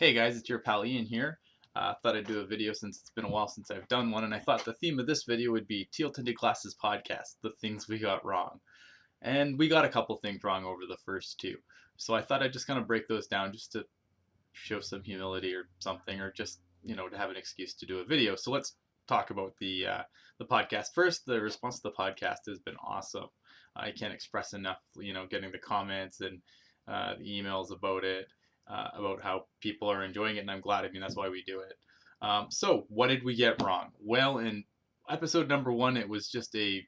Hey guys, it's your pal Ian here. Thought I'd do a video since it's been a while since I've done one, and I thought the theme of this video would be Teal Tinted Glasses podcast, the things we got wrong. And we got a couple things wrong over the first two. So I thought I'd just kind of break those down just to show some humility or something, or just, to have an excuse to do a video. So let's talk about the podcast. First, the response to the podcast has been awesome. I can't express enough, getting the comments and the emails about it, about how people are enjoying it, and I'm glad. I mean, that's why we do it. So, what did we get wrong? Well, in episode number 1, it was just a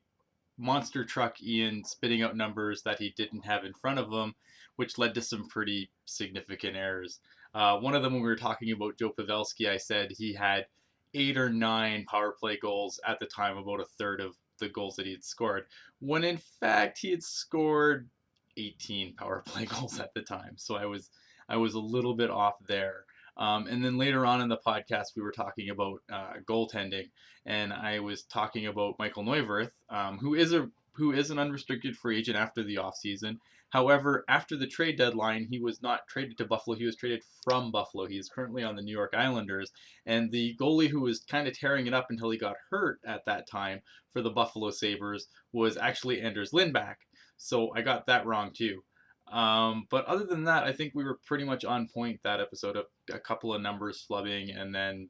monster truck Ian spitting out numbers that he didn't have in front of him, which led to some pretty significant errors. One of them, when we were talking about Joe Pavelski, I said he had 8 or 9 power play goals at the time, about a third of the goals that he had scored, when in fact he had scored 18 power play goals at the time. So I was a little bit off there. And then later on in the podcast, we were talking about goaltending, and I was talking about Michael Neuwirth, who is an unrestricted free agent after the offseason. However, after the trade deadline, he was not traded to Buffalo. He was traded from Buffalo. He is currently on the New York Islanders, and the goalie who was kind of tearing it up until he got hurt at that time for the Buffalo Sabres was actually Anders Lindback. So I got that wrong too. But other than that, I think we were pretty much on point that episode. A couple of numbers flubbing, and then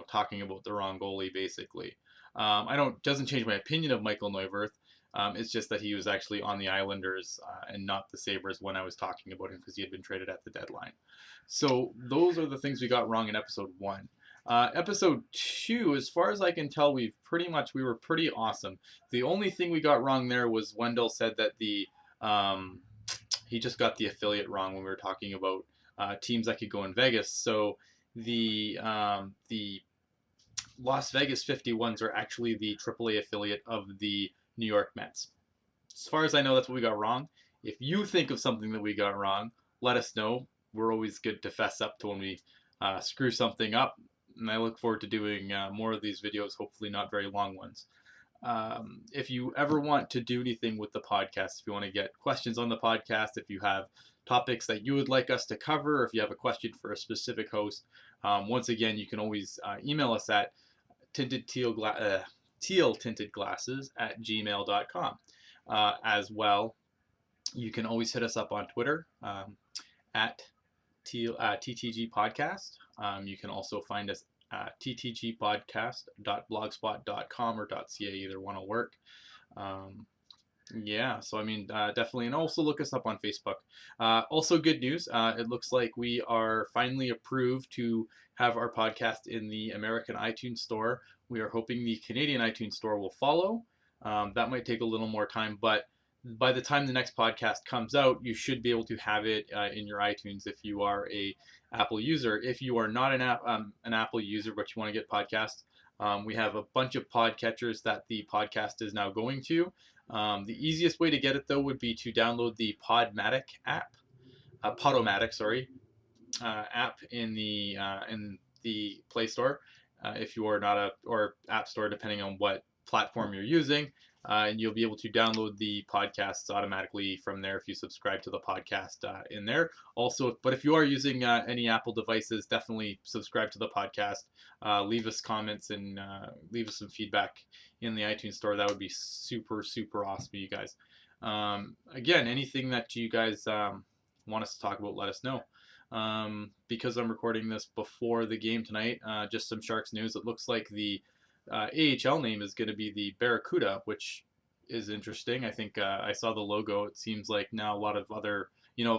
talking about the wrong goalie basically. I don't doesn't change my opinion of Michael Neuwirth. It's just that he was actually on the Islanders and not the Sabres when I was talking about him, because he had been traded at the deadline. So those are the things we got wrong in episode 1. Episode 2, as far as I can tell, we were pretty awesome. The only thing we got wrong there was Wendell said that he just got the affiliate wrong when we were talking about teams that could go in Vegas. So the Las Vegas 51s are actually the AAA affiliate of the New York Mets. As far as I know, that's what we got wrong. If you think of something that we got wrong, let us know. We're always good to fess up to when we screw something up, and I look forward to doing more of these videos, hopefully not very long ones. If you ever want to do anything with the podcast, if you want to get questions on the podcast, if you have topics that you would like us to cover, or if you have a question for a specific host, once again, you can always email us at tealtintedglasses@gmail.com. As well, you can always hit us up on Twitter at TTG Podcast. You can also find us ttgpodcast.blogspot.com or .ca, either one will work. Yeah, so I mean, definitely, and also look us up on Facebook. Also, good news, it looks like we are finally approved to have our podcast in the American iTunes Store. We are hoping the Canadian iTunes Store will follow. That might take a little more time, but by the time the next podcast comes out, you should be able to have it in your iTunes if you are a Apple user. If you are not an Apple user but you want to get podcasts, we have a bunch of podcatchers that the podcast is now going to. The easiest way to get it, though, would be to download the Podomatic app in the Play Store, if you are not or App Store, depending on what platform you're using. And you'll be able to download the podcasts automatically from there if you subscribe to the podcast in there. Also, but if you are using any Apple devices, definitely subscribe to the podcast. Leave us comments and leave us some feedback in the iTunes Store. That would be super, super awesome, you guys. Again, anything that you guys want us to talk about, let us know. Because I'm recording this before the game tonight, just some Sharks news. It looks like the AHL name is going to be the Barracuda, which is interesting. I think I saw the logo. It seems like now a lot of other,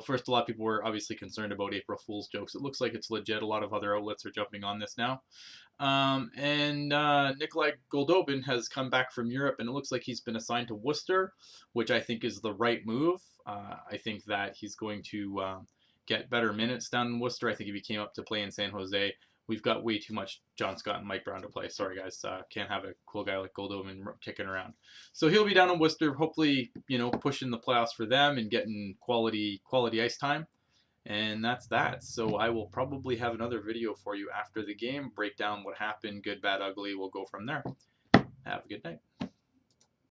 first a lot of people were obviously concerned about April Fool's jokes. It looks like it's legit. A lot of other outlets are jumping on this now. And Nikolai Goldobin has come back from Europe, and it looks like he's been assigned to Worcester, which I think is the right move. I think that he's going to get better minutes down in Worcester. I think if he came up to play in San Jose, we've got way too much John Scott and Mike Brown to play. Sorry, guys. Can't have a cool guy like Goldobin kicking around. So he'll be down in Worcester, hopefully, pushing the playoffs for them and getting quality ice time. And that's that. So I will probably have another video for you after the game, break down what happened, good, bad, ugly. We'll go from there. Have a good night.